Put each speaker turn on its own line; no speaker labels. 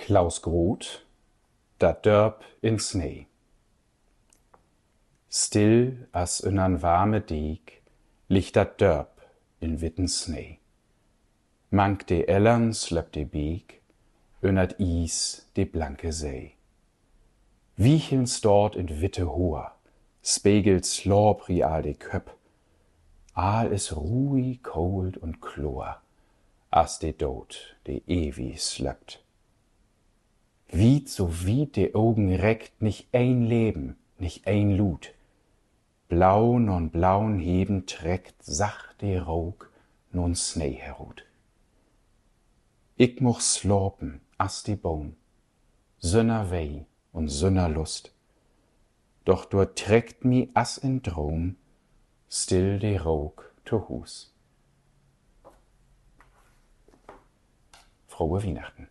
Klaus Groth, dat Dörp in Snee. Still as innern warme Deeg liegt dat Dörp in witten Snee. Mank de Ellern slöpp de Beek, innert Is de blanke See. Wiechelns dort in witte Hoher, spegels Lorpri al de Köpp, all is ruhig, cold und chlor, as de Dod de Ewi slöppt. Wied so wied de Augen reckt, nicht ein Leben, nicht ein Lut. Blau non blauen Heben trägt sacht de Rog non Snee herut. Ich moch slorpen as de Boom, sünner Weh und sünner Lust. Doch dort trägt mi as in Drom, still de Rog to Hus. Frohe Weihnachten.